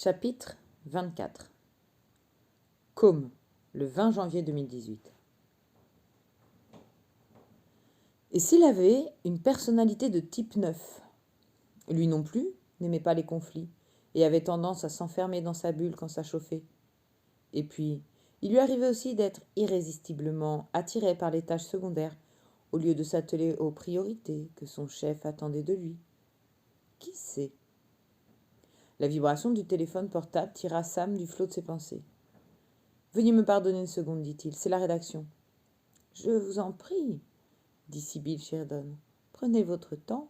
Chapitre 24. Côme, le 20 janvier 2018. Et s'il avait une personnalité de type 9 ? Lui non plus n'aimait pas les conflits et avait tendance à s'enfermer dans sa bulle quand ça chauffait. Et puis, il lui arrivait aussi d'être irrésistiblement attiré par les tâches secondaires au lieu de s'atteler aux priorités que son chef attendait de lui. Qui sait ? La vibration du téléphone portable tira Sam du flot de ses pensées. « Veuillez me pardonner une seconde, dit-il, c'est la rédaction. »« Je vous en prie, dit Sybil Sheridan. Prenez votre temps. »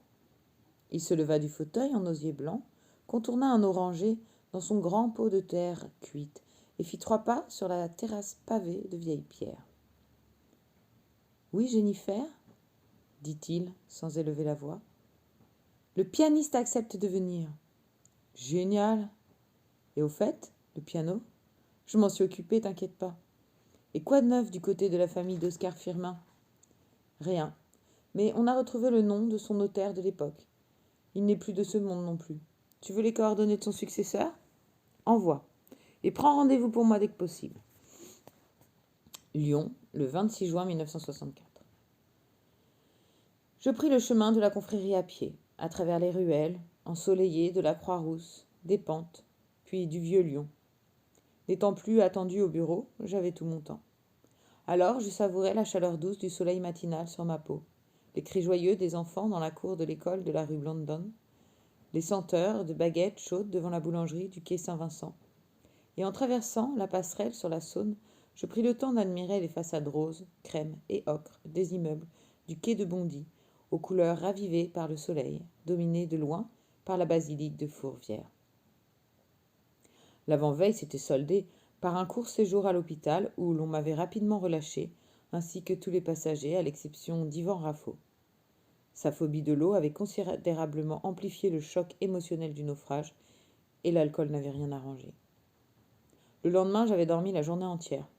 Il se leva du fauteuil en osier blanc, contourna un oranger dans son grand pot de terre cuite et fit 3 pas sur la terrasse pavée de vieilles pierres. « Oui, Jennifer, dit-il sans élever la voix. Le pianiste accepte de venir. Génial. Et au fait, le piano ? Je m'en suis occupée, t'inquiète pas. Et quoi de neuf du côté de la famille d'Oscar Firmin ? Rien. Mais on a retrouvé le nom de son notaire de l'époque. Il n'est plus de ce monde non plus. Tu veux les coordonnées de son successeur ? Envoie. Et prends rendez-vous pour moi dès que possible. Lyon, le 26 juin 1964. Je pris le chemin de la confrérie à pied, à travers les ruelles, ensoleillées de la Croix-Rousse, des pentes, puis du vieux Lyon. N'étant plus attendu au bureau, j'avais tout mon temps. Alors je savourais la chaleur douce du soleil matinal sur ma peau, les cris joyeux des enfants dans la cour de l'école de la rue Blondon, les senteurs de baguettes chaudes devant la boulangerie du quai Saint-Vincent. Et en traversant la passerelle sur la Saône, je pris le temps d'admirer les façades roses, crème et ocre des immeubles du quai de Bondy, aux couleurs ravivées par le soleil, dominées de loin par la basilique de Fourvière. L'avant-veille s'était soldée par un court séjour à l'hôpital où l'on m'avait rapidement relâché, ainsi que tous les passagers, à l'exception d'Yvan Raffaud. Sa phobie de l'eau avait considérablement amplifié le choc émotionnel du naufrage, et l'alcool n'avait rien arrangé. Le lendemain, j'avais dormi la journée entière.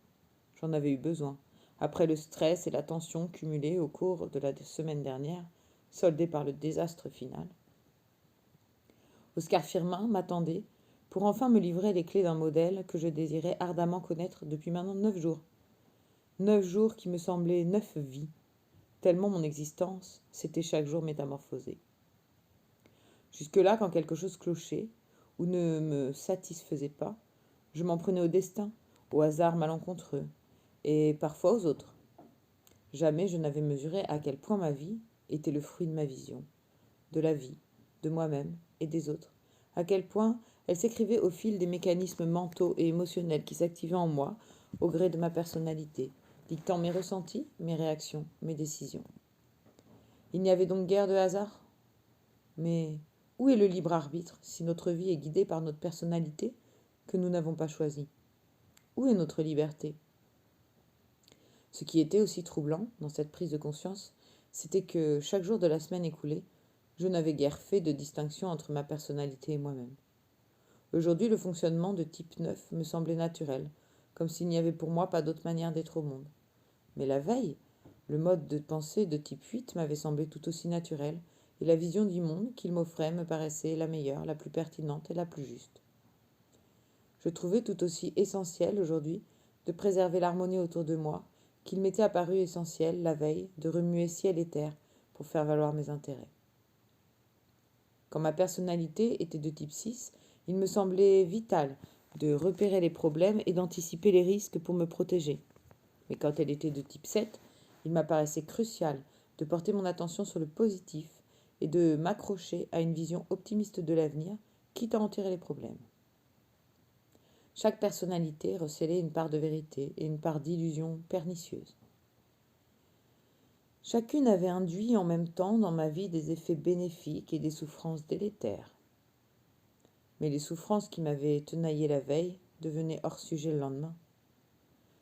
J'en avais eu besoin, après le stress et la tension cumulés au cours de la semaine dernière, soldés par le désastre final. Oscar Firmin m'attendait pour enfin me livrer les clés d'un modèle que je désirais ardemment connaître depuis maintenant 9 jours. 9 jours qui me semblaient 9 vies, tellement mon existence s'était chaque jour métamorphosée. Jusque-là, quand quelque chose clochait ou ne me satisfaisait pas, je m'en prenais au destin, au hasard malencontreux, et parfois aux autres. Jamais je n'avais mesuré à quel point ma vie était le fruit de ma vision, de la vie, de moi-même et des autres, à quel point elle s'écrivait au fil des mécanismes mentaux et émotionnels qui s'activaient en moi au gré de ma personnalité, dictant mes ressentis, mes réactions, mes décisions. Il n'y avait donc guère de hasard ? Mais où est le libre arbitre si notre vie est guidée par notre personnalité que nous n'avons pas choisie ? Où est notre liberté ? Ce qui était aussi troublant dans cette prise de conscience, c'était que chaque jour de la semaine écoulée, je n'avais guère fait de distinction entre ma personnalité et moi-même. Aujourd'hui, le fonctionnement de type 9 me semblait naturel, comme s'il n'y avait pour moi pas d'autre manière d'être au monde. Mais la veille, le mode de pensée de type 8 m'avait semblé tout aussi naturel, et la vision du monde qu'il m'offrait me paraissait la meilleure, la plus pertinente et la plus juste. Je trouvais tout aussi essentiel aujourd'hui de préserver l'harmonie autour de moi, qu'il m'était apparu essentiel, la veille, de remuer ciel et terre pour faire valoir mes intérêts. Quand ma personnalité était de type 6, il me semblait vital de repérer les problèmes et d'anticiper les risques pour me protéger. Mais quand elle était de type 7, il m'apparaissait crucial de porter mon attention sur le positif et de m'accrocher à une vision optimiste de l'avenir, quitte à en tirer les problèmes. Chaque personnalité recélait une part de vérité et une part d'illusion pernicieuse. Chacune avait induit en même temps dans ma vie des effets bénéfiques et des souffrances délétères. Mais les souffrances qui m'avaient tenaillé la veille devenaient hors sujet le lendemain.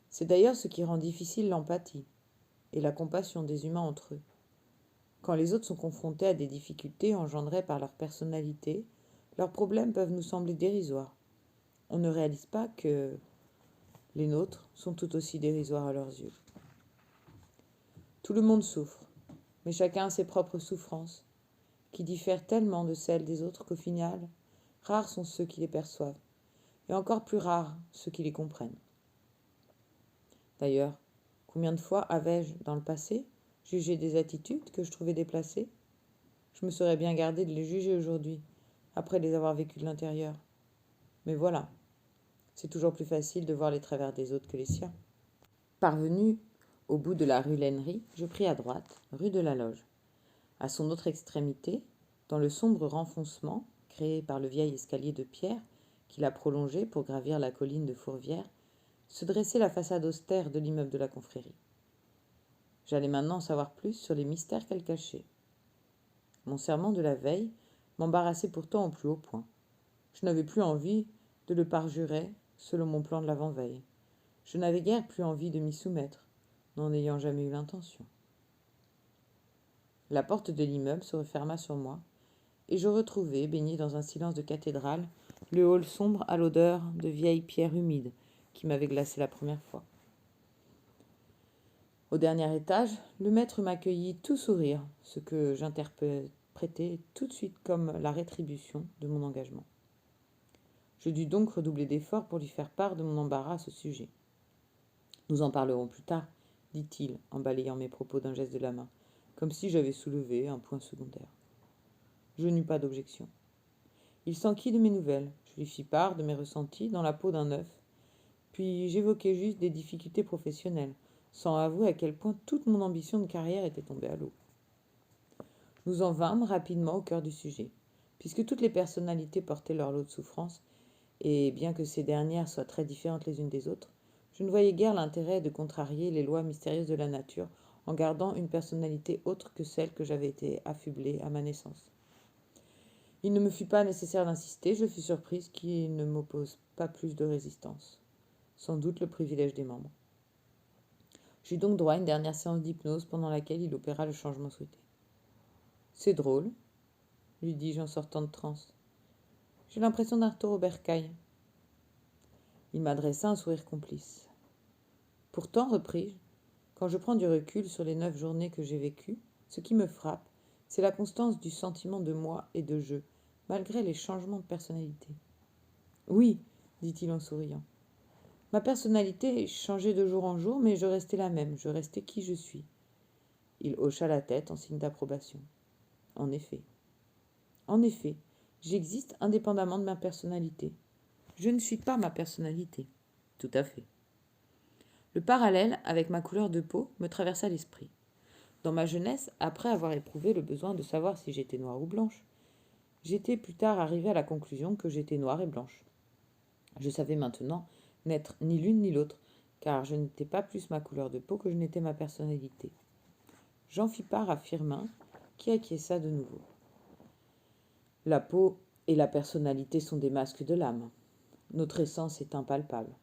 C'est d'ailleurs ce qui rend difficile l'empathie et la compassion des humains entre eux. Quand les autres sont confrontés à des difficultés engendrées par leur personnalité, leurs problèmes peuvent nous sembler dérisoires. On ne réalise pas que les nôtres sont tout aussi dérisoires à leurs yeux. Tout le monde souffre, mais chacun a ses propres souffrances, qui diffèrent tellement de celles des autres qu'au final, rares sont ceux qui les perçoivent, et encore plus rares ceux qui les comprennent. D'ailleurs, combien de fois avais-je, dans le passé, jugé des attitudes que je trouvais déplacées? Je me serais bien gardé de les juger aujourd'hui, après les avoir vécues de l'intérieur. Mais voilà, c'est toujours plus facile de voir les travers des autres que les siens. Parvenu au bout de la rue Lennery, je pris à droite, rue de la Loge. À son autre extrémité, dans le sombre renfoncement créé par le vieil escalier de pierre qui l'a prolongé pour gravir la colline de Fourvière, se dressait la façade austère de l'immeuble de la confrérie. J'allais maintenant en savoir plus sur les mystères qu'elle cachait. Mon serment de la veille m'embarrassait pourtant au plus haut point. Je n'avais plus envie de le parjurer selon mon plan de l'avant-veille. Je n'avais guère plus envie de m'y soumettre, n'en ayant jamais eu l'intention. La porte de l'immeuble se referma sur moi, et je retrouvai, baigné dans un silence de cathédrale, le hall sombre à l'odeur de vieilles pierres humides qui m'avait glacé la première fois. Au dernier étage, le maître m'accueillit tout sourire, ce que j'interprétai tout de suite comme la rétribution de mon engagement. Je dus donc redoubler d'efforts pour lui faire part de mon embarras à ce sujet. « Nous en parlerons plus tard, dit-il, en balayant mes propos d'un geste de la main, comme si j'avais soulevé un point secondaire. Je n'eus pas d'objection. Il s'enquit de mes nouvelles. Je lui fis part de mes ressentis dans la peau d'un œuf, puis j'évoquai juste des difficultés professionnelles, sans avouer à quel point toute mon ambition de carrière était tombée à l'eau. Nous en vînmes rapidement au cœur du sujet, puisque toutes les personnalités portaient leur lot de souffrances, et bien que ces dernières soient très différentes les unes des autres, je ne voyais guère l'intérêt de contrarier les lois mystérieuses de la nature en gardant une personnalité autre que celle que j'avais été affublée à ma naissance. Il ne me fut pas nécessaire d'insister, je fus surprise qu'il ne m'oppose pas plus de résistance. Sans doute le privilège des membres. J'eus donc droit à une dernière séance d'hypnose pendant laquelle il opéra le changement souhaité. « C'est drôle, lui dis-je en sortant de transe. J'ai l'impression d'un retour au bercail. » Il m'adressa un sourire complice. « Pourtant, repris-je, quand je prends du recul sur les 9 journées que j'ai vécues, ce qui me frappe, c'est la constance du sentiment de moi et de je, malgré les changements de personnalité. »« Oui, dit-il en souriant. Ma personnalité changeait de jour en jour, mais je restais la même, je restais qui je suis. » Il hocha la tête en signe d'approbation. En effet, j'existe indépendamment de ma personnalité. Je ne suis pas ma personnalité. Tout à fait. Le parallèle avec ma couleur de peau me traversa l'esprit. Dans ma jeunesse, après avoir éprouvé le besoin de savoir si j'étais noire ou blanche, j'étais plus tard arrivé à la conclusion que j'étais noire et blanche. Je savais maintenant n'être ni l'une ni l'autre, car je n'étais pas plus ma couleur de peau que je n'étais ma personnalité. J'en fis part à Firmin, qui acquiesça de nouveau. La peau et la personnalité sont des masques de l'âme. Notre essence est impalpable.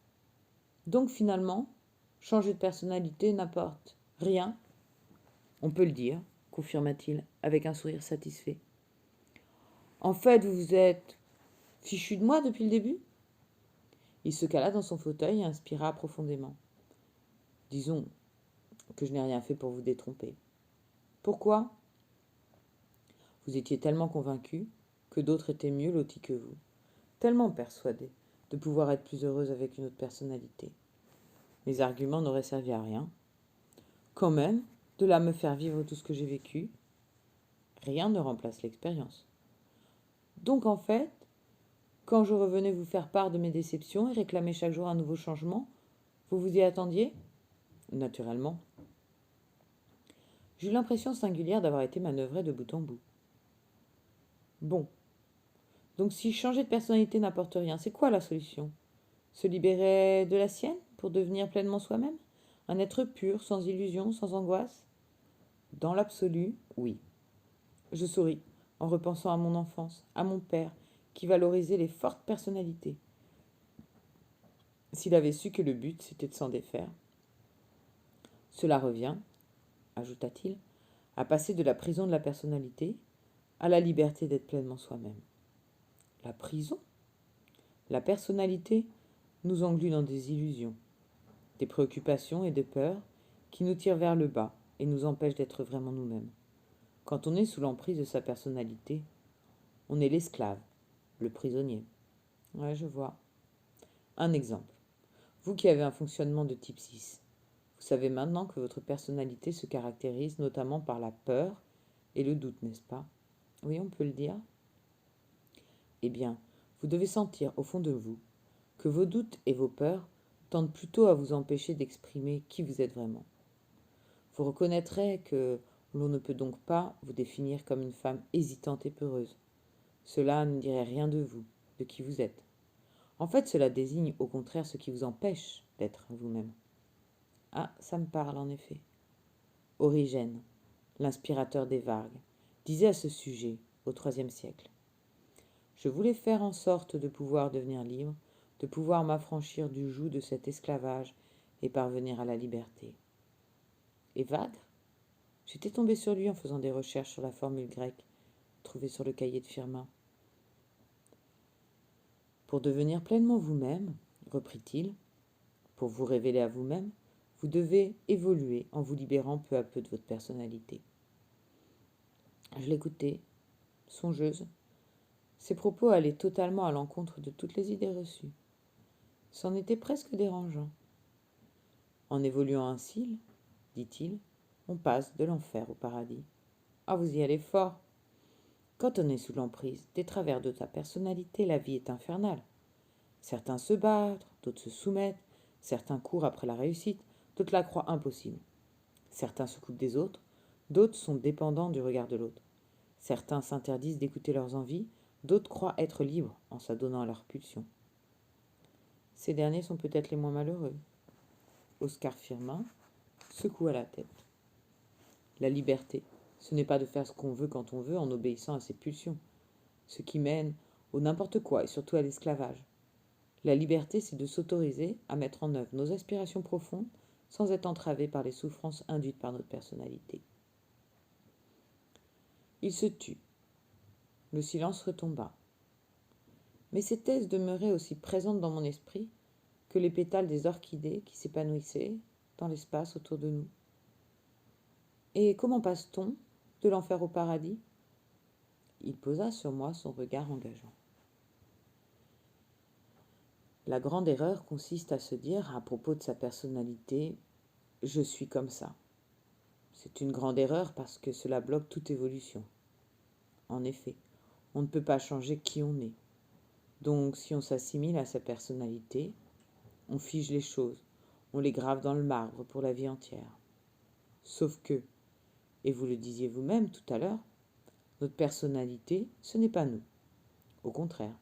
Donc finalement, changer de personnalité n'apporte rien. On peut le dire, confirma-t-il, avec un sourire satisfait. En fait, vous vous êtes fichu de moi depuis le début ? Il se cala dans son fauteuil et inspira profondément. Disons que je n'ai rien fait pour vous détromper. Pourquoi ? Vous étiez tellement convaincu que d'autres étaient mieux lotis que vous, tellement persuadé de pouvoir être plus heureuse avec une autre personnalité. Mes arguments n'auraient servi à rien. Quand même, de là me faire vivre tout ce que j'ai vécu, rien ne remplace l'expérience. Donc en fait, quand je revenais vous faire part de mes déceptions et réclamer chaque jour un nouveau changement, vous vous y attendiez ? Naturellement. J'eus l'impression singulière d'avoir été manœuvrée de bout en bout. Bon. Donc si changer de personnalité n'apporte rien, c'est quoi la solution ? Se libérer de la sienne pour devenir pleinement soi-même ? Un être pur, sans illusion, sans angoisse ? Dans l'absolu, oui. Je souris, en repensant à mon enfance, à mon père, qui valorisait les fortes personnalités. S'il avait su que le but, c'était de s'en défaire. Cela revient, ajouta-t-il, à passer de la prison de la personnalité à la liberté d'être pleinement soi-même. La prison ? La personnalité nous englue dans des illusions, des préoccupations et des peurs qui nous tirent vers le bas et nous empêchent d'être vraiment nous-mêmes. Quand on est sous l'emprise de sa personnalité, on est l'esclave, le prisonnier. Ouais, je vois. Un exemple. Vous qui avez un fonctionnement de type 6, vous savez maintenant que votre personnalité se caractérise notamment par la peur et le doute, n'est-ce pas? Oui, on peut le dire. Eh bien, vous devez sentir au fond de vous que vos doutes et vos peurs tendent plutôt à vous empêcher d'exprimer qui vous êtes vraiment. Vous reconnaîtrez que l'on ne peut donc pas vous définir comme une femme hésitante et peureuse. Cela ne dirait rien de vous, de qui vous êtes. En fait, cela désigne au contraire ce qui vous empêche d'être vous-même. Ah, ça me parle en effet. Origène, l'inspirateur des Vargues, disait à ce sujet au IIIe siècle. Je voulais faire en sorte de pouvoir devenir libre, de pouvoir m'affranchir du joug de cet esclavage et parvenir à la liberté. Et Vagre? J'étais tombé sur lui en faisant des recherches sur la formule grecque trouvée sur le cahier de Firmin. Pour devenir pleinement vous-même, reprit-il, pour vous révéler à vous-même, vous devez évoluer en vous libérant peu à peu de votre personnalité. Je l'écoutais, songeuse. Ses propos allaient totalement à l'encontre de toutes les idées reçues. C'en était presque dérangeant. En évoluant ainsi, dit-il, on passe de l'enfer au paradis. Ah, vous y allez fort. Quand on est sous l'emprise des travers de ta personnalité, la vie est infernale. Certains se battent, d'autres se soumettent, certains courent après la réussite, d'autres la croient impossible. Certains se coupent des autres, d'autres sont dépendants du regard de l'autre. Certains s'interdisent d'écouter leurs envies, d'autres croient être libres en s'adonnant à leurs pulsions. Ces derniers sont peut-être les moins malheureux. Oscar Firmin secoua la tête. La liberté, ce n'est pas de faire ce qu'on veut quand on veut en obéissant à ses pulsions, ce qui mène au n'importe quoi et surtout à l'esclavage. La liberté, c'est de s'autoriser à mettre en œuvre nos aspirations profondes sans être entravé par les souffrances induites par notre personnalité. Il se tut. Le silence retomba. Mais ces thèses demeuraient aussi présentes dans mon esprit que les pétales des orchidées qui s'épanouissaient dans l'espace autour de nous. Et comment passe-t-on de l'enfer au paradis? Il posa sur moi son regard engageant. La grande erreur consiste à se dire, à propos de sa personnalité, « je suis comme ça ». C'est une grande erreur parce que cela bloque toute évolution. En effet, on ne peut pas changer qui on est. Donc, si on s'assimile à sa personnalité, on fige les choses, on les grave dans le marbre pour la vie entière. Sauf que, et vous le disiez vous-même tout à l'heure, notre personnalité, ce n'est pas nous. Au contraire,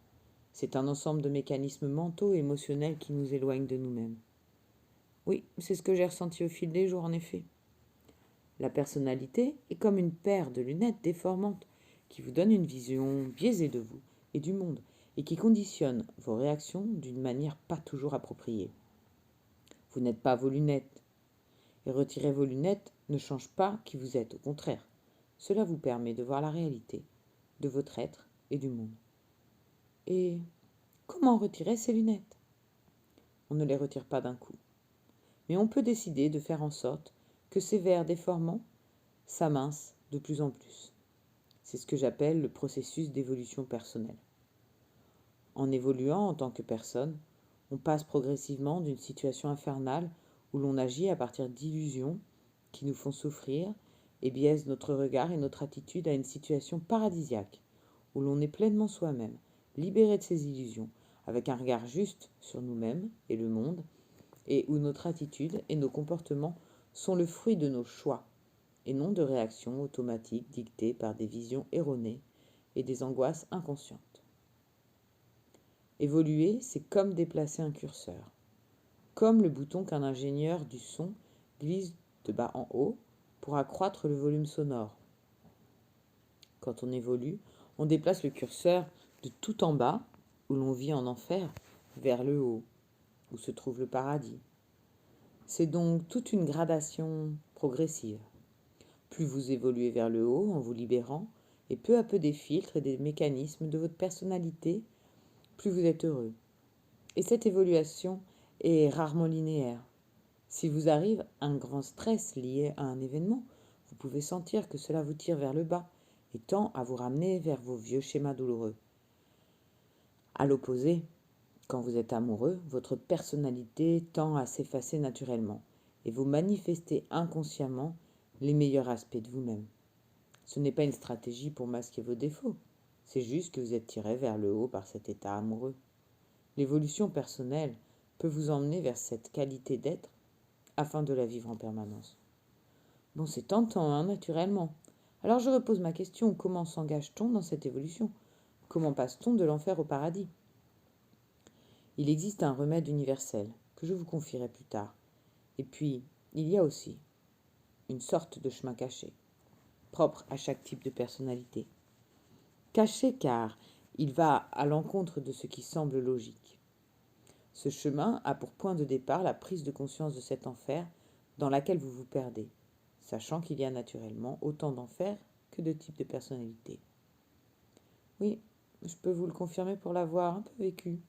c'est un ensemble de mécanismes mentaux et émotionnels qui nous éloignent de nous-mêmes. Oui, c'est ce que j'ai ressenti au fil des jours, en effet. La personnalité est comme une paire de lunettes déformantes qui vous donne une vision biaisée de vous et du monde et qui conditionne vos réactions d'une manière pas toujours appropriée. Vous n'êtes pas vos lunettes. Et retirer vos lunettes ne change pas qui vous êtes, au contraire. Cela vous permet de voir la réalité de votre être et du monde. Et comment retirer ces lunettes? On ne les retire pas d'un coup. Mais on peut décider de faire en sorte que ces verres déformants s'amincent de plus en plus. C'est ce que j'appelle le processus d'évolution personnelle. En évoluant en tant que personne, on passe progressivement d'une situation infernale où l'on agit à partir d'illusions qui nous font souffrir et biaisent notre regard et notre attitude à une situation paradisiaque où l'on est pleinement soi-même, libéré de ses illusions, avec un regard juste sur nous-mêmes et le monde, et où notre attitude et nos comportements sont le fruit de nos choix et non de réactions automatiques dictées par des visions erronées et des angoisses inconscientes. Évoluer, c'est comme déplacer un curseur, comme le bouton qu'un ingénieur du son glisse de bas en haut pour accroître le volume sonore. Quand on évolue, on déplace le curseur de tout en bas, où l'on vit en enfer, vers le haut, où se trouve le paradis. C'est donc toute une gradation progressive. Plus vous évoluez vers le haut en vous libérant, et peu à peu des filtres et des mécanismes de votre personnalité, plus vous êtes heureux. Et cette évolution est rarement linéaire. Si vous arrive un grand stress lié à un événement, vous pouvez sentir que cela vous tire vers le bas et tend à vous ramener vers vos vieux schémas douloureux. À l'opposé, Quand vous êtes amoureux, votre personnalité tend à s'effacer naturellement et vous manifestez inconsciemment les meilleurs aspects de vous-même. Ce n'est pas une stratégie pour masquer vos défauts, c'est juste que vous êtes tiré vers le haut par cet état amoureux. L'évolution personnelle peut vous emmener vers cette qualité d'être afin de la vivre en permanence. Bon, c'est tentant, hein, naturellement. Alors je repose ma question, comment s'engage-t-on dans cette évolution? Comment passe-t-on de l'enfer au paradis? Il existe un remède universel, que je vous confierai plus tard. Et puis, il y a aussi une sorte de chemin caché, propre à chaque type de personnalité. Caché car il va à l'encontre de ce qui semble logique. Ce chemin a pour point de départ la prise de conscience de cet enfer dans laquelle vous vous perdez, sachant qu'il y a naturellement autant d'enfers que de types de personnalités. Oui, je peux vous le confirmer pour l'avoir un peu vécu.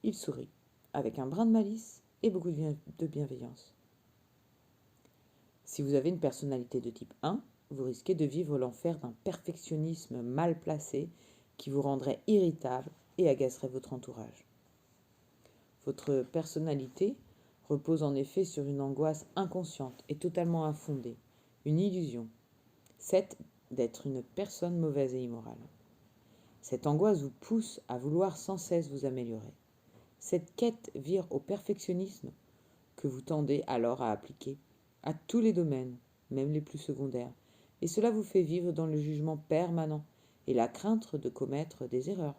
Il sourit, avec un brin de malice et beaucoup de bienveillance. Si vous avez une personnalité de type 1, vous risquez de vivre l'enfer d'un perfectionnisme mal placé qui vous rendrait irritable et agacerait votre entourage. Votre personnalité repose en effet sur une angoisse inconsciente et totalement infondée, une illusion, celle d'être une personne mauvaise et immorale. Cette angoisse vous pousse à vouloir sans cesse vous améliorer. Cette quête vire au perfectionnisme que vous tendez alors à appliquer à tous les domaines, même les plus secondaires, et cela vous fait vivre dans le jugement permanent et la crainte de commettre des erreurs.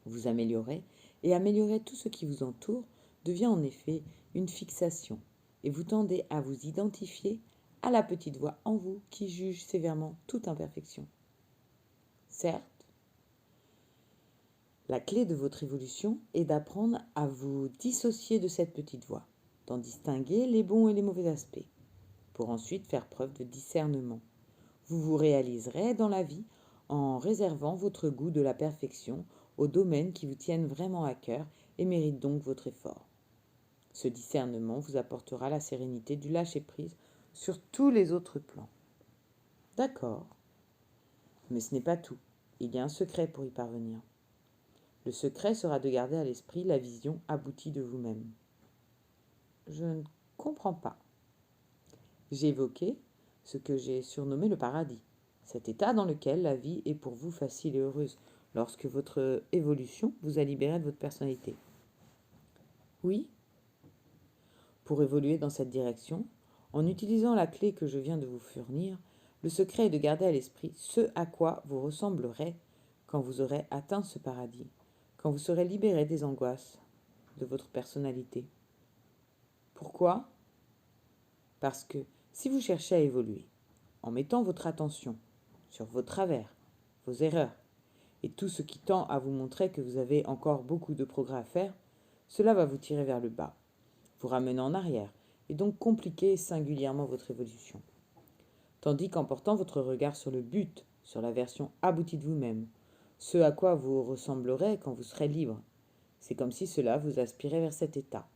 Vous améliorer et améliorer tout ce qui vous entoure devient en effet une fixation, et vous tendez à vous identifier à la petite voix en vous qui juge sévèrement toute imperfection. Certes, la clé de votre évolution est d'apprendre à vous dissocier de cette petite voix, d'en distinguer les bons et les mauvais aspects, pour ensuite faire preuve de discernement. Vous vous réaliserez dans la vie en réservant votre goût de la perfection aux domaines qui vous tiennent vraiment à cœur et méritent donc votre effort. Ce discernement vous apportera la sérénité du lâcher-prise sur tous les autres plans. D'accord, mais ce n'est pas tout. Il y a un secret pour y parvenir. Le secret sera de garder à l'esprit la vision aboutie de vous-même. Je ne comprends pas. J'ai évoqué ce que j'ai surnommé le paradis, cet état dans lequel la vie est pour vous facile et heureuse, lorsque votre évolution vous a libéré de votre personnalité. Oui, pour évoluer dans cette direction, en utilisant la clé que je viens de vous fournir, le secret est de garder à l'esprit ce à quoi vous ressemblerez quand vous aurez atteint ce paradis, quand vous serez libéré des angoisses de votre personnalité. Pourquoi? Parce que si vous cherchez à évoluer, en mettant votre attention sur vos travers, vos erreurs et tout ce qui tend à vous montrer que vous avez encore beaucoup de progrès à faire, cela va vous tirer vers le bas, vous ramener en arrière et donc compliquer singulièrement votre évolution. Tandis qu'en portant votre regard sur le but, sur la version aboutie de vous-même, ce à quoi vous ressemblerez quand vous serez libre, c'est comme si cela vous aspirait vers cet état.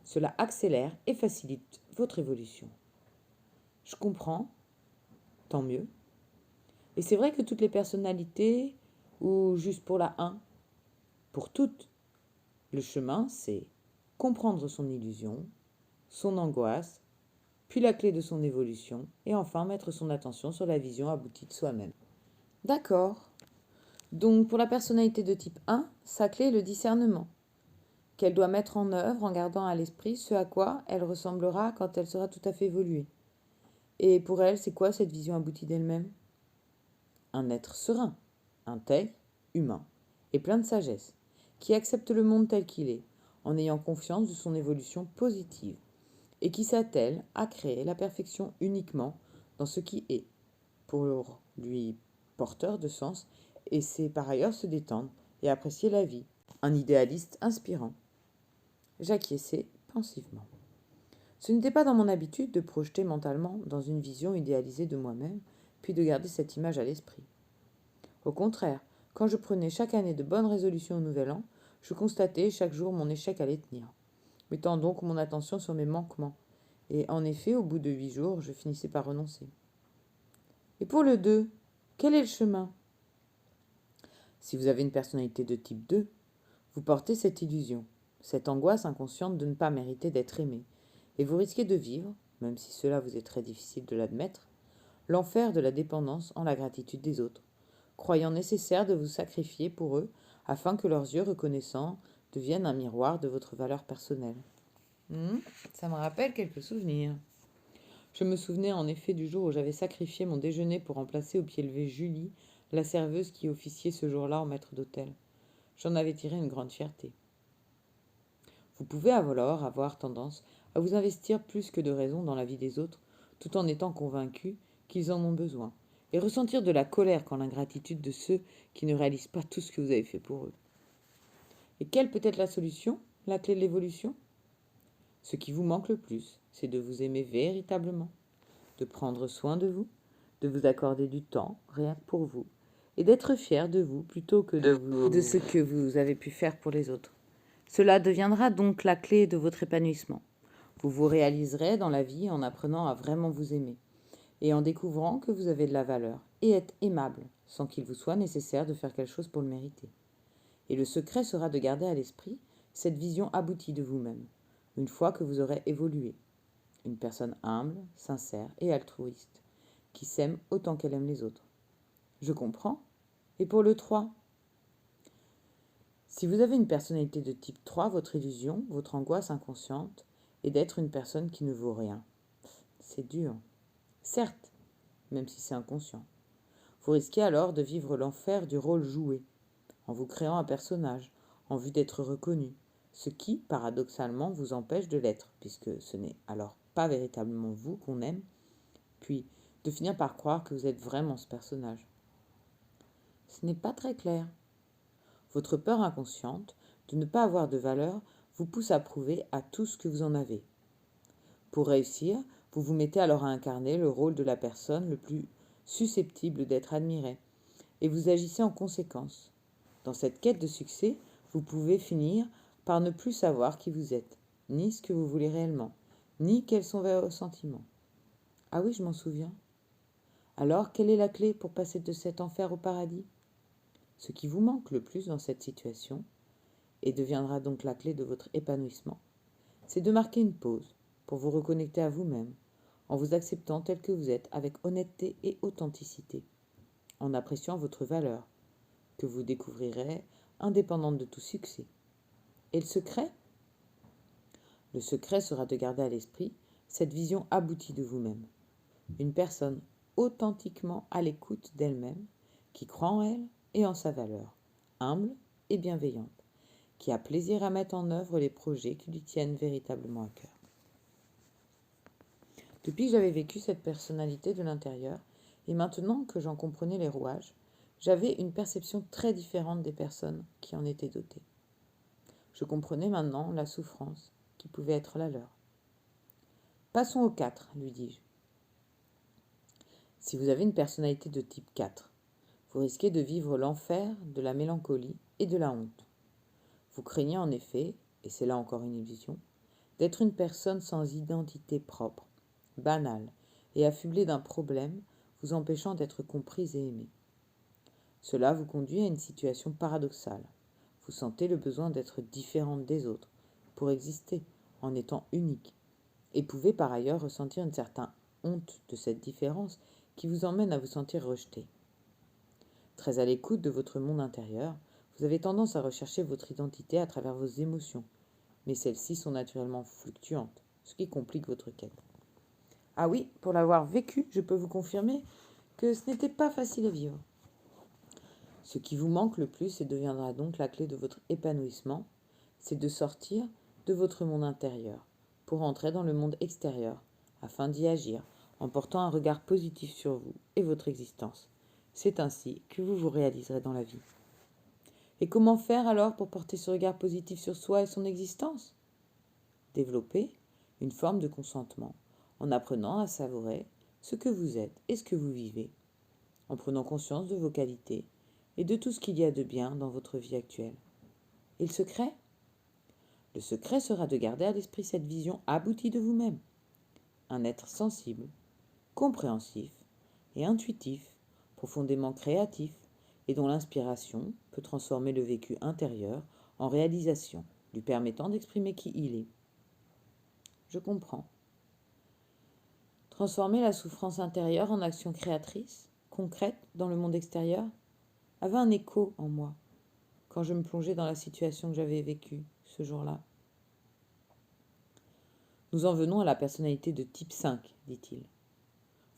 Cela accélère et facilite votre évolution. Je comprends, tant mieux. Et c'est vrai que toutes les personnalités, ou juste pour la 1, pour toutes, le chemin, c'est comprendre son illusion, son angoisse, puis la clé de son évolution, et enfin mettre son attention sur la vision aboutie de soi-même. D'accord. Donc pour la personnalité de type 1, sa clé est le discernement, qu'elle doit mettre en œuvre en gardant à l'esprit ce à quoi elle ressemblera quand elle sera tout à fait évoluée. Et pour elle, c'est quoi cette vision aboutie d'elle-même? Un être serein, intègre, humain, et plein de sagesse, qui accepte le monde tel qu'il est, en ayant confiance de son évolution positive, et qui s'attelle à créer la perfection uniquement dans ce qui est, pour lui porteur de sens, et sait par ailleurs se détendre et apprécier la vie. Un idéaliste inspirant. J'acquiesçai pensivement. Ce n'était pas dans mon habitude de projeter mentalement dans une vision idéalisée de moi-même, puis de garder cette image à l'esprit. Au contraire, quand je prenais chaque année de bonnes résolutions au nouvel an, je constatais chaque jour mon échec à les tenir, mettant donc mon attention sur mes manquements. Et en effet, au bout de 8 jours, je finissais par renoncer. Et pour le 2, quel est le chemin? Si vous avez une personnalité de type 2, Vous portez cette illusion, cette angoisse inconsciente de ne pas mériter d'être aimé, et vous risquez de vivre, même si cela vous est très difficile de l'admettre, l'enfer de la dépendance en la gratitude des autres, croyant nécessaire de vous sacrifier pour eux afin que leurs yeux reconnaissants deviennent un miroir de votre valeur personnelle. Ça me rappelle quelques souvenirs. Je me souvenais en effet du jour où j'avais sacrifié mon déjeuner pour remplacer au pied levé Julie, la serveuse qui officiait ce jour-là en maître d'hôtel. J'en avais tiré une grande fierté. Vous pouvez alors avoir tendance à vous investir plus que de raison dans la vie des autres, tout en étant convaincu qu'ils en ont besoin, et ressentir de la colère quand l'ingratitude de ceux qui ne réalisent pas tout ce que vous avez fait pour eux. Et quelle peut être la solution, la clé de l'évolution ? Ce qui vous manque le plus, c'est de vous aimer véritablement, de prendre soin de vous accorder du temps, rien que pour vous, et d'être fier de vous plutôt que de ce que vous avez pu faire pour les autres. Cela deviendra donc la clé de votre épanouissement. Vous vous réaliserez dans la vie en apprenant à vraiment vous aimer et en découvrant que vous avez de la valeur et être aimable sans qu'il vous soit nécessaire de faire quelque chose pour le mériter. Et le secret sera de garder à l'esprit cette vision aboutie de vous-même, une fois que vous aurez évolué. Une personne humble, sincère et altruiste, qui s'aime autant qu'elle aime les autres. Je comprends. Et pour le 3 ? Si vous avez une personnalité de type 3, votre illusion, votre angoisse inconsciente est d'être une personne qui ne vaut rien. C'est dur. Certes, même si c'est inconscient. Vous risquez alors de vivre l'enfer du rôle joué, en vous créant un personnage, en vue d'être reconnu, ce qui, paradoxalement, vous empêche de l'être, puisque ce n'est alors pas véritablement vous qu'on aime, puis de finir par croire que vous êtes vraiment ce personnage. Ce n'est pas très clair. Votre peur inconsciente de ne pas avoir de valeur vous pousse à prouver à tous que vous en avez. Pour réussir, vous vous mettez alors à incarner le rôle de la personne le plus susceptible d'être admirée, et vous agissez en conséquence. Dans cette quête de succès, vous pouvez finir par ne plus savoir qui vous êtes, ni ce que vous voulez réellement, ni quels sont vos sentiments. Ah oui, je m'en souviens. Alors, quelle est la clé pour passer de cet enfer au paradis ? Ce qui vous manque le plus dans cette situation, et deviendra donc la clé de votre épanouissement, c'est de marquer une pause pour vous reconnecter à vous-même, en vous acceptant tel que vous êtes avec honnêteté et authenticité, en appréciant votre valeur, que vous découvrirez indépendante de tout succès. Et le secret ? Le secret sera de garder à l'esprit cette vision aboutie de vous-même. Une personne authentiquement à l'écoute d'elle-même, qui croit en elle et en sa valeur, humble et bienveillante, qui a plaisir à mettre en œuvre les projets qui lui tiennent véritablement à cœur. Depuis que j'avais vécu cette personnalité de l'intérieur, et maintenant que j'en comprenais les rouages, j'avais une perception très différente des personnes qui en étaient dotées. Je comprenais maintenant la souffrance qui pouvait être la leur. Passons au 4, lui dis-je. Si vous avez une personnalité de type 4, vous risquez de vivre l'enfer de la mélancolie et de la honte. Vous craignez en effet, et c'est là encore une illusion, d'être une personne sans identité propre, banale et affublée d'un problème vous empêchant d'être comprise et aimée. Cela vous conduit à une situation paradoxale. Vous sentez le besoin d'être différente des autres pour exister en étant unique, et pouvez par ailleurs ressentir une certaine honte de cette différence qui vous emmène à vous sentir rejeté. Très à l'écoute de votre monde intérieur, vous avez tendance à rechercher votre identité à travers vos émotions, mais celles-ci sont naturellement fluctuantes, ce qui complique votre quête. Ah oui, pour l'avoir vécu, je peux vous confirmer que ce n'était pas facile à vivre. Ce qui vous manque le plus et deviendra donc la clé de votre épanouissement, c'est de sortir de votre monde intérieur pour entrer dans le monde extérieur afin d'y agir en portant un regard positif sur vous et votre existence. C'est ainsi que vous vous réaliserez dans la vie. Et comment faire alors pour porter ce regard positif sur soi et son existence ? Développer une forme de consentement en apprenant à savourer ce que vous êtes et ce que vous vivez, en prenant conscience de vos qualités et de tout ce qu'il y a de bien dans votre vie actuelle. Et le secret ? Le secret sera de garder à l'esprit cette vision aboutie de vous-même. Un être sensible, compréhensif et intuitif, profondément créatif et dont l'inspiration peut transformer le vécu intérieur en réalisation, lui permettant d'exprimer qui il est. Je comprends. Transformer la souffrance intérieure en action créatrice, concrète, dans le monde extérieur, avait un écho en moi quand je me plongeais dans la situation que j'avais vécue ce jour-là. Nous en venons à la personnalité de type 5, dit-il.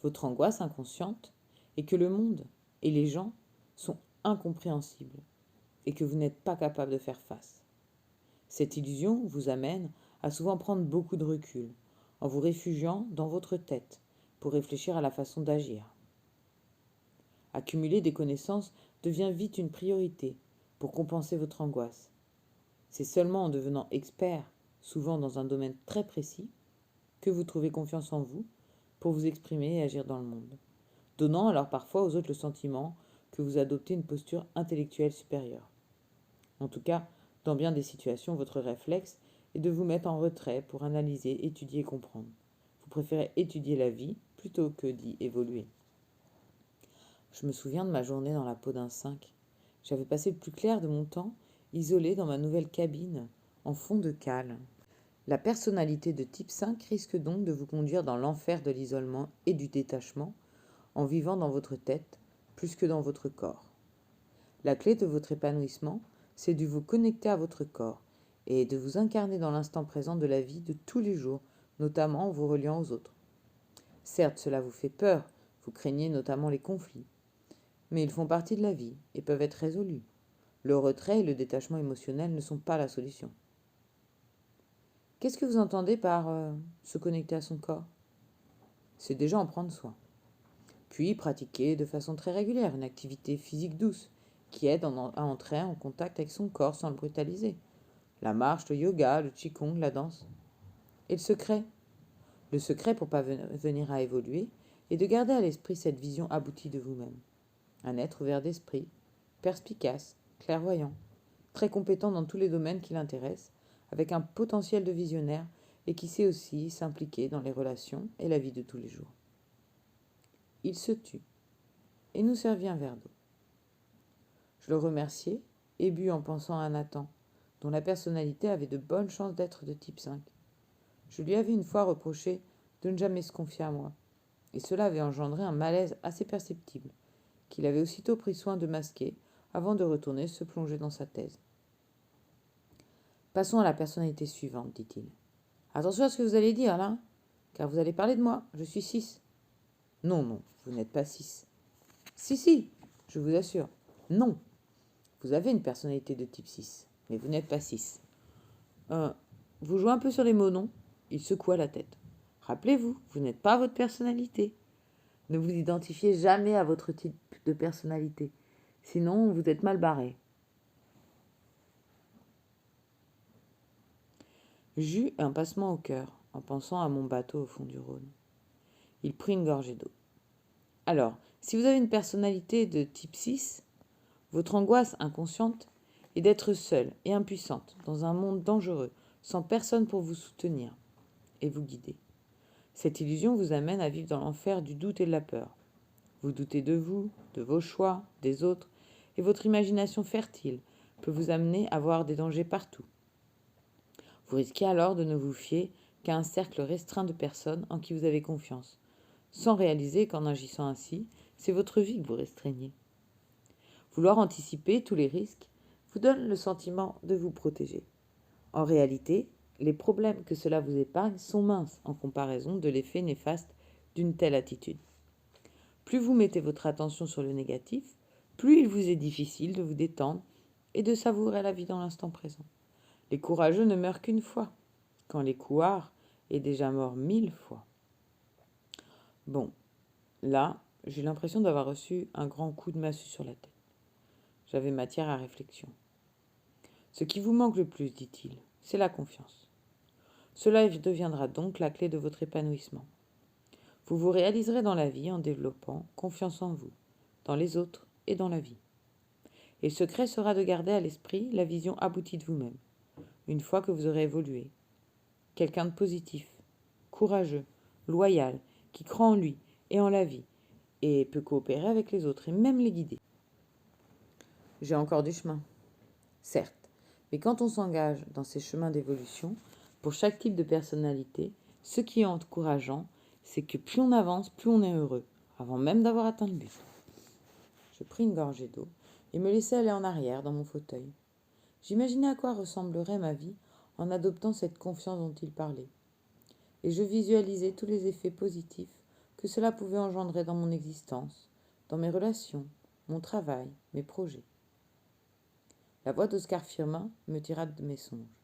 Votre angoisse inconsciente est que le monde et les gens sont incompréhensibles et que vous n'êtes pas capable de faire face. Cette illusion vous amène à souvent prendre beaucoup de recul en vous réfugiant dans votre tête pour réfléchir à la façon d'agir. Accumuler des connaissances devient vite une priorité pour compenser votre angoisse. C'est seulement en devenant expert, souvent dans un domaine très précis, que vous trouvez confiance en vous pour vous exprimer et agir dans le monde, donnant alors parfois aux autres le sentiment que vous adoptez une posture intellectuelle supérieure. En tout cas, dans bien des situations, votre réflexe est de vous mettre en retrait pour analyser, étudier et comprendre. Vous préférez étudier la vie plutôt que d'y évoluer. Je me souviens de ma journée dans la peau d'un 5. J'avais passé le plus clair de mon temps isolé dans ma nouvelle cabine, en fond de cale. La personnalité de type 5 risque donc de vous conduire dans l'enfer de l'isolement et du détachement en vivant dans votre tête plus que dans votre corps. La clé de votre épanouissement, c'est de vous connecter à votre corps et de vous incarner dans l'instant présent de la vie de tous les jours, notamment en vous reliant aux autres. Certes, cela vous fait peur, vous craignez notamment les conflits, mais ils font partie de la vie et peuvent être résolus. Le retrait et le détachement émotionnel ne sont pas la solution. Qu'est-ce que vous entendez par se connecter à son corps? C'est déjà en prendre soin. Puis pratiquer de façon très régulière une activité physique douce qui aide à entrer en contact avec son corps sans le brutaliser. La marche, le yoga, le qigong, la danse. Et le secret? Le secret pour parvenir à évoluer est de garder à l'esprit cette vision aboutie de vous-même. Un être ouvert d'esprit, perspicace, clairvoyant, très compétent dans tous les domaines qui l'intéressent, avec un potentiel de visionnaire et qui sait aussi s'impliquer dans les relations et la vie de tous les jours. Il se tut et nous servit un verre d'eau. Je le remerciai et bus en pensant à Nathan, dont la personnalité avait de bonnes chances d'être de type 5. Je lui avais une fois reproché de ne jamais se confier à moi, et cela avait engendré un malaise assez perceptible, qu'il avait aussitôt pris soin de masquer avant de retourner se plonger dans sa thèse. Passons à la personnalité suivante, dit-il. Attention à ce que vous allez dire, là, car vous allez parler de moi, je suis 6. Non, vous n'êtes pas 6. Si, je vous assure. Non, vous avez une personnalité de type 6, mais vous n'êtes pas 6. Vous jouez un peu sur les mots, non? Il secoua la tête. Rappelez-vous, vous n'êtes pas votre personnalité. Ne vous identifiez jamais à votre type de personnalité, sinon vous êtes mal barré. J'eus un passement au cœur en pensant à mon bateau au fond du Rhône. Il prit une gorgée d'eau. Alors, si vous avez une personnalité de type 6, votre angoisse inconsciente est d'être seule et impuissante dans un monde dangereux, sans personne pour vous soutenir et vous guider. Cette illusion vous amène à vivre dans l'enfer du doute et de la peur. Vous doutez de vous, de vos choix, des autres, et votre imagination fertile peut vous amener à voir des dangers partout. Vous risquez alors de ne vous fier qu'à un cercle restreint de personnes en qui vous avez confiance, sans réaliser qu'en agissant ainsi, c'est votre vie que vous restreignez. Vouloir anticiper tous les risques vous donne le sentiment de vous protéger. En réalité, les problèmes que cela vous épargne sont minces en comparaison de l'effet néfaste d'une telle attitude. Plus vous mettez votre attention sur le négatif, plus il vous est difficile de vous détendre et de savourer la vie dans l'instant présent. Les courageux ne meurent qu'une fois, quand les couards est déjà mort 1000 fois. Bon, là, j'ai l'impression d'avoir reçu un grand coup de massue sur la tête. J'avais matière à réflexion. Ce qui vous manque le plus, dit-il, c'est la confiance. Cela deviendra donc la clé de votre épanouissement. Vous vous réaliserez dans la vie en développant confiance en vous, dans les autres et dans la vie. Et le secret sera de garder à l'esprit la vision aboutie de vous-même, une fois que vous aurez évolué. Quelqu'un de positif, courageux, loyal, qui croit en lui et en la vie, et peut coopérer avec les autres et même les guider. J'ai encore du chemin, certes, Mais quand on s'engage dans ces chemins d'évolution, pour chaque type de personnalité, ce qui est encourageant, c'est que plus on avance, plus on est heureux, avant même d'avoir atteint le but. Je pris une gorgée d'eau et me laissai aller en arrière dans mon fauteuil. J'imaginais à quoi ressemblerait ma vie en adoptant cette confiance dont il parlait. Et je visualisais tous les effets positifs que cela pouvait engendrer dans mon existence, dans mes relations, mon travail, mes projets. La voix d'Oscar Firmin me tira de mes songes.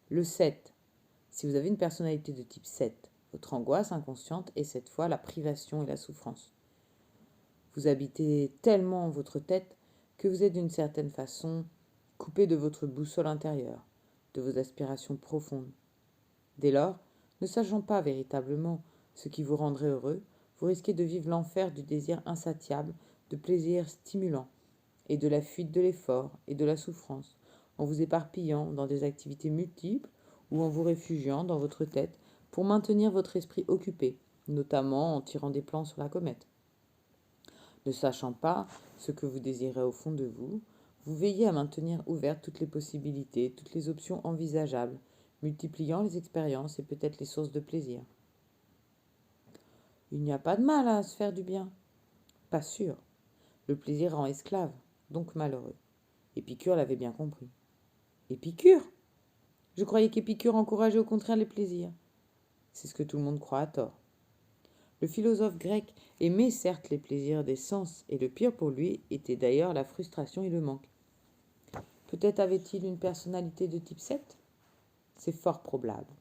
Le 7. Si vous avez une personnalité de type 7, votre angoisse inconsciente est cette fois la privation et la souffrance. Vous habitez tellement votre tête que vous êtes d'une certaine façon coupé de votre boussole intérieure, de vos aspirations profondes. Dès lors, ne sachant pas véritablement ce qui vous rendrait heureux, vous risquez de vivre l'enfer du désir insatiable, de plaisirs stimulants, et de la fuite de l'effort et de la souffrance, en vous éparpillant dans des activités multiples ou en vous réfugiant dans votre tête pour maintenir votre esprit occupé, notamment en tirant des plans sur la comète. Ne sachant pas ce que vous désirez au fond de vous, vous veillez à maintenir ouvertes toutes les possibilités, toutes les options envisageables, multipliant les expériences et peut-être les sources de plaisir. Il n'y a pas de mal à se faire du bien. Pas sûr. Le plaisir rend esclave, donc malheureux. Épicure l'avait bien compris. Épicure? Je croyais qu'Épicure encourageait au contraire les plaisirs. C'est ce que tout le monde croit à tort. Le philosophe grec aimait certes les plaisirs des sens, et le pire pour lui était d'ailleurs la frustration et le manque. Peut-être avait-il une personnalité de type 7? C'est fort probable.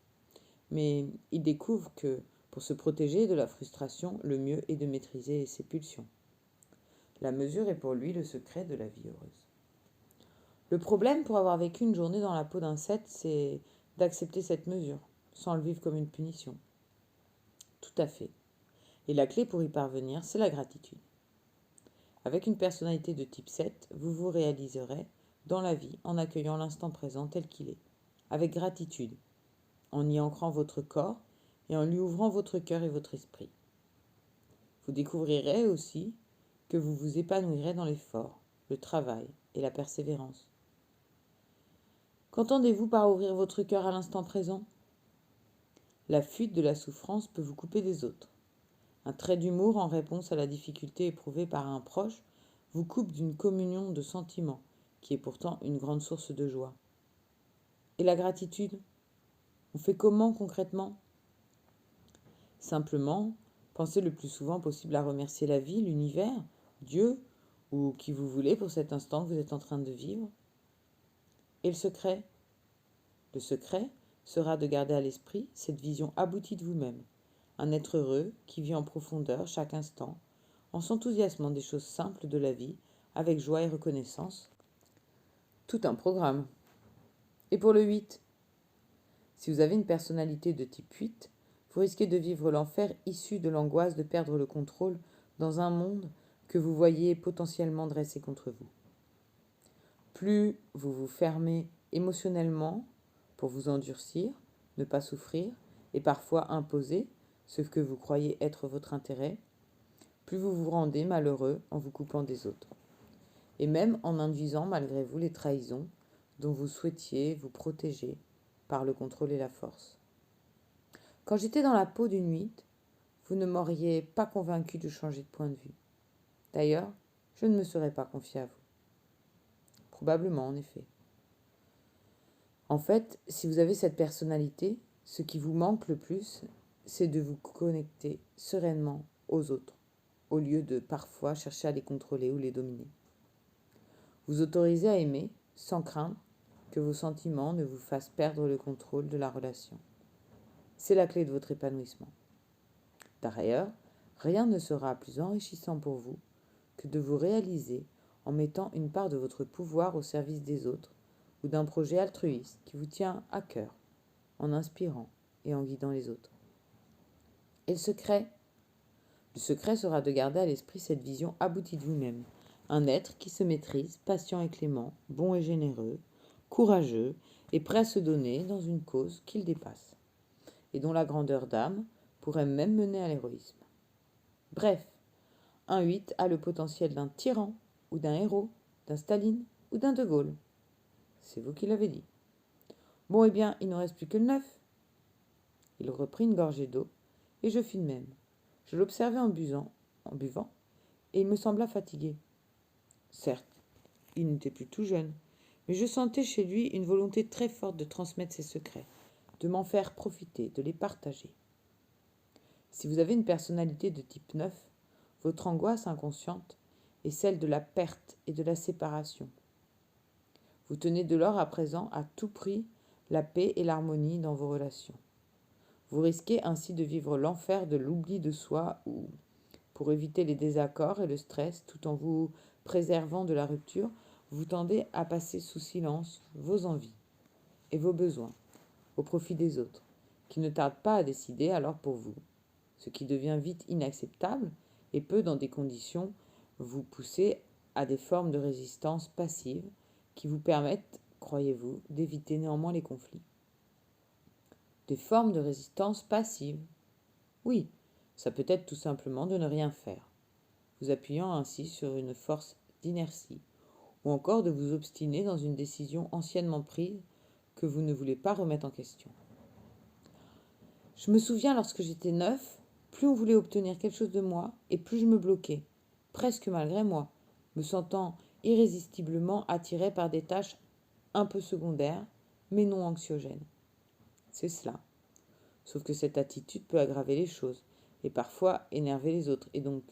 Mais il découvre que, pour se protéger de la frustration, le mieux est de maîtriser ses pulsions. La mesure est pour lui le secret de la vie heureuse. Le problème pour avoir vécu une journée dans la peau d'un 7, c'est d'accepter cette mesure, sans le vivre comme une punition. Tout à fait. Et la clé pour y parvenir, c'est la gratitude. Avec une personnalité de type 7, vous vous réaliserez dans la vie en accueillant l'instant présent tel qu'il est, avec gratitude, en y ancrant votre corps et en lui ouvrant votre cœur et votre esprit. Vous découvrirez aussi que vous vous épanouirez dans l'effort, le travail et la persévérance. Qu'entendez-vous par ouvrir votre cœur à l'instant présent? La fuite de la souffrance peut vous couper des autres. Un trait d'humour en réponse à la difficulté éprouvée par un proche vous coupe d'une communion de sentiments, qui est pourtant une grande source de joie. Et la gratitude? On fait comment concrètement? Simplement, pensez le plus souvent possible à remercier la vie, l'univers, Dieu, ou qui vous voulez pour cet instant que vous êtes en train de vivre. Et le secret? Le secret sera de garder à l'esprit cette vision aboutie de vous-même, un être heureux qui vit en profondeur chaque instant, en s'enthousiasmant des choses simples de la vie, avec joie et reconnaissance. Tout un programme. Et pour le 8, si vous avez une personnalité de type 8, vous risquez de vivre l'enfer issu de l'angoisse de perdre le contrôle dans un monde que vous voyez potentiellement dressé contre vous. Plus vous vous fermez émotionnellement pour vous endurcir, ne pas souffrir et parfois imposer ce que vous croyez être votre intérêt, plus vous vous rendez malheureux en vous coupant des autres. Et même en induisant malgré vous les trahisons dont vous souhaitiez vous protéger par le contrôle et la force. Quand j'étais dans la peau d'une 8, vous ne m'auriez pas convaincu de changer de point de vue. D'ailleurs, je ne me serais pas confié à vous. Probablement, en effet. En fait, si vous avez cette personnalité, ce qui vous manque le plus, c'est de vous connecter sereinement aux autres, au lieu de parfois chercher à les contrôler ou les dominer. Vous autorisez à aimer sans craindre que vos sentiments ne vous fassent perdre le contrôle de la relation. C'est la clé de votre épanouissement. Par ailleurs, rien ne sera plus enrichissant pour vous que de vous réaliser en mettant une part de votre pouvoir au service des autres ou d'un projet altruiste qui vous tient à cœur, en inspirant et en guidant les autres. Et le secret? Le secret sera de garder à l'esprit cette vision aboutie de vous-même, un être qui se maîtrise, patient et clément, bon et généreux, courageux et prêt à se donner dans une cause qu'il dépasse, et dont la grandeur d'âme pourrait même mener à l'héroïsme. Bref, un 8 a le potentiel d'un tyran ou d'un héros, d'un Staline ou d'un De Gaulle. C'est vous qui l'avez dit. Bon, eh bien, il ne reste plus que le 9. Il reprit une gorgée d'eau, et je fis de même. Je l'observai en buvant, et il me sembla fatigué. Certes, il n'était plus tout jeune, mais je sentais chez lui une volonté très forte de transmettre ses secrets, de m'en faire profiter, de les partager. Si vous avez une personnalité de type 9, votre angoisse inconsciente est celle de la perte et de la séparation. Vous tenez de lors à présent à tout prix la paix et l'harmonie dans vos relations. Vous risquez ainsi de vivre l'enfer de l'oubli de soi ou, pour éviter les désaccords et le stress tout en vous préservant de la rupture, vous tendez à passer sous silence vos envies et vos besoins au profit des autres, qui ne tardent pas à décider alors pour vous, ce qui devient vite inacceptable et peut, dans des conditions, vous pousser à des formes de résistance passive qui vous permettent, croyez-vous, d'éviter néanmoins les conflits. Des formes de résistance passive. Oui, ça peut être tout simplement de ne rien faire, vous appuyant ainsi sur une force d'inertie, ou encore de vous obstiner dans une décision anciennement prise que vous ne voulez pas remettre en question. Je me souviens lorsque j'étais 9, plus on voulait obtenir quelque chose de moi, et plus je me bloquais, presque malgré moi, me sentant irrésistiblement attirée par des tâches un peu secondaires, mais non anxiogènes. C'est cela. Sauf que cette attitude peut aggraver les choses, et parfois énerver les autres, et donc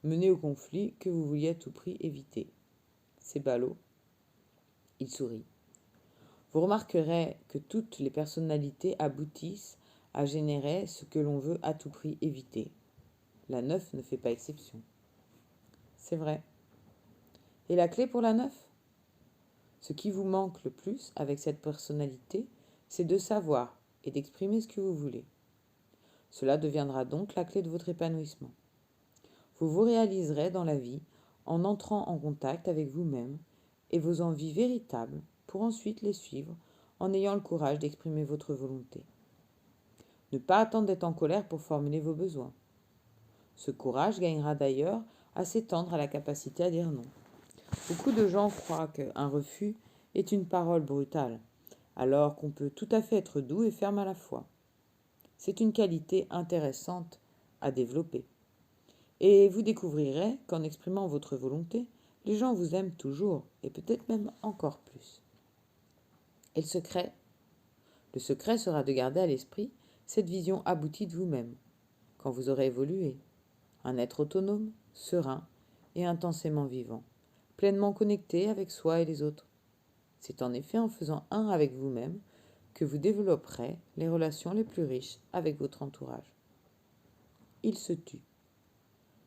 mener au conflit que vous vouliez à tout prix éviter. C'est ballot. Il sourit. Vous remarquerez que toutes les personnalités aboutissent à générer ce que l'on veut à tout prix éviter. La 9 ne fait pas exception. C'est vrai. Et la clé pour la 9 ? Ce qui vous manque le plus avec cette personnalité, c'est de savoir et d'exprimer ce que vous voulez. Cela deviendra donc la clé de votre épanouissement. Vous vous réaliserez dans la vie en entrant en contact avec vous-même et vos envies véritables pour ensuite les suivre en ayant le courage d'exprimer votre volonté. Ne pas attendre d'être en colère pour formuler vos besoins. Ce courage gagnera d'ailleurs à s'étendre à la capacité à dire non. Beaucoup de gens croient qu'un refus est une parole brutale, alors qu'on peut tout à fait être doux et ferme à la fois. C'est une qualité intéressante à développer. Et vous découvrirez qu'en exprimant votre volonté, les gens vous aiment toujours, et peut-être même encore plus. Et le secret ? Le secret sera de garder à l'esprit cette vision aboutie de vous-même, quand vous aurez évolué. Un être autonome, serein et intensément vivant, pleinement connecté avec soi et les autres. C'est en effet en faisant un avec vous-même que vous développerez les relations les plus riches avec votre entourage. Il se tut.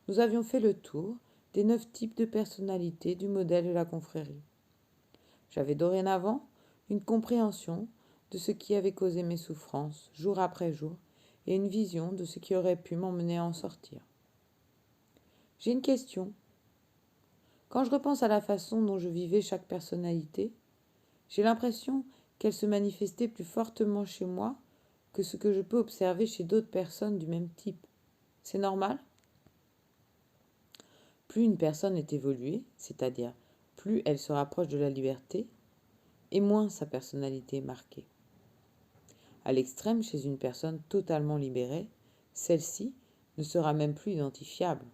Nous avions fait le tour des 9 types de personnalités du modèle de la confrérie. J'avais dorénavant une compréhension de ce qui avait causé mes souffrances, jour après jour, et une vision de ce qui aurait pu m'emmener à en sortir. J'ai une question. Quand je repense à la façon dont je vivais chaque personnalité, j'ai l'impression qu'elle se manifestait plus fortement chez moi que ce que je peux observer chez d'autres personnes du même type. C'est normal ? Plus une personne est évoluée, c'est-à-dire plus elle se rapproche de la liberté, et moins sa personnalité est marquée. À l'extrême, chez une personne totalement libérée, celle-ci ne sera même plus identifiable.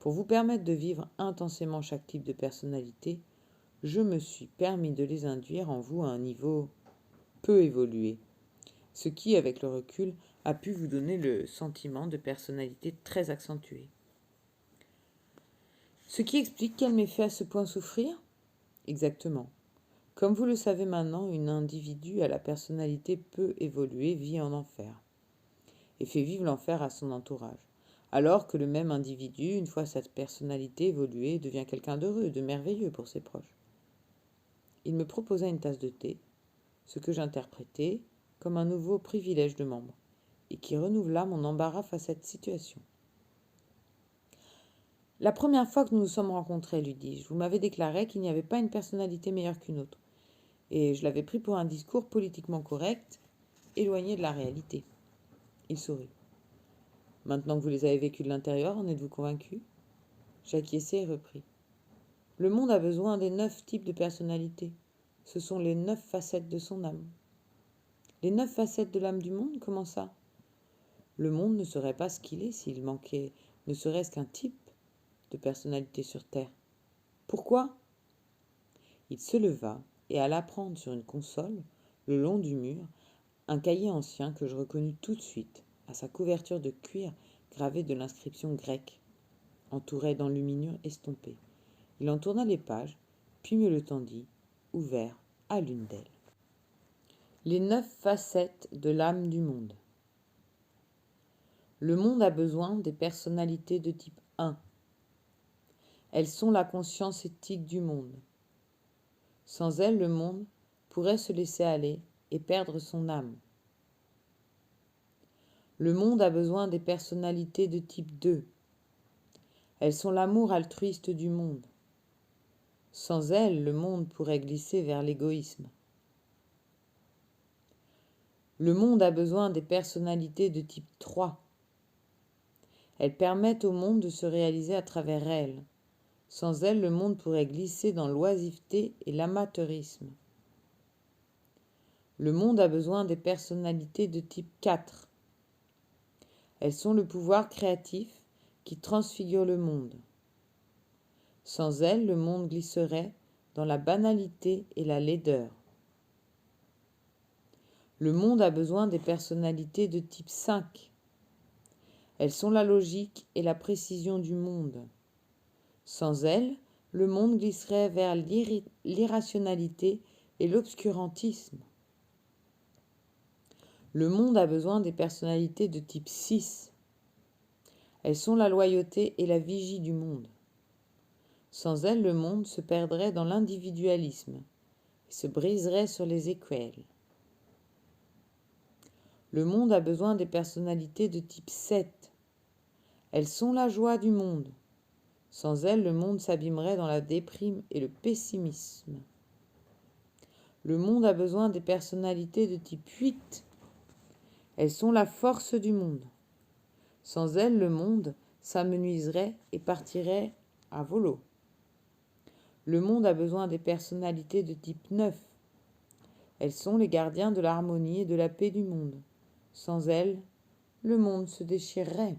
Pour vous permettre de vivre intensément chaque type de personnalité, je me suis permis de les induire en vous à un niveau peu évolué, ce qui, avec le recul, a pu vous donner le sentiment de personnalité très accentuée. Ce qui explique qu'elle m'ait fait à ce point souffrir ? Exactement. Comme vous le savez maintenant, un individu à la personnalité peu évoluée vit en enfer et fait vivre l'enfer à son entourage, alors que le même individu, une fois sa personnalité évoluée, devient quelqu'un d'heureux, de merveilleux pour ses proches. Il me proposa une tasse de thé, ce que j'interprétai comme un nouveau privilège de membre, et qui renouvela mon embarras face à cette situation. La première fois que nous nous sommes rencontrés, lui dis-je, vous m'avez déclaré qu'il n'y avait pas une personnalité meilleure qu'une autre, et je l'avais pris pour un discours politiquement correct, éloigné de la réalité. Il sourit. Maintenant que vous les avez vécus de l'intérieur, en êtes-vous convaincu ? J'acquiesçai et repris. Le monde a besoin des 9 types de personnalités. Ce sont les 9 facettes de son âme. Les 9 facettes de l'âme du monde, comment ça? Le monde ne serait pas ce qu'il est s'il manquait ne serait-ce qu'un type de personnalité sur Terre. Pourquoi? Il se leva et alla prendre sur une console, le long du mur, un cahier ancien que je reconnus tout de suite, à sa couverture de cuir gravée de l'inscription grecque, entourée d'enluminures estompées. Il en tourna les pages, puis me le tendit, ouvert à l'une d'elles. Les 9 facettes de l'âme du monde. Le monde a besoin des personnalités de type 1. Elles sont la conscience éthique du monde. Sans elles, le monde pourrait se laisser aller et perdre son âme. Le monde a besoin des personnalités de type 2. Elles sont l'amour altruiste du monde. Sans elles, le monde pourrait glisser vers l'égoïsme. Le monde a besoin des personnalités de type 3. Elles permettent au monde de se réaliser à travers elles. Sans elles, le monde pourrait glisser dans l'oisiveté et l'amateurisme. Le monde a besoin des personnalités de type 4. Elles sont le pouvoir créatif qui transfigure le monde. Sans elles, le monde glisserait dans la banalité et la laideur. Le monde a besoin des personnalités de type 5. Elles sont la logique et la précision du monde. Sans elles, le monde glisserait vers l'irrationalité et l'obscurantisme. Le monde a besoin des personnalités de type 6. Elles sont la loyauté et la vigie du monde. Sans elles, le monde se perdrait dans l'individualisme et se briserait sur les écuelles. Le monde a besoin des personnalités de type 7. Elles sont la joie du monde. Sans elles, le monde s'abîmerait dans la déprime et le pessimisme. Le monde a besoin des personnalités de type 8. Elles sont la force du monde. Sans elles, le monde s'amenuiserait et partirait à volo. Le monde a besoin des personnalités de type 9. Elles sont les gardiens de l'harmonie et de la paix du monde. Sans elles, le monde se déchirerait.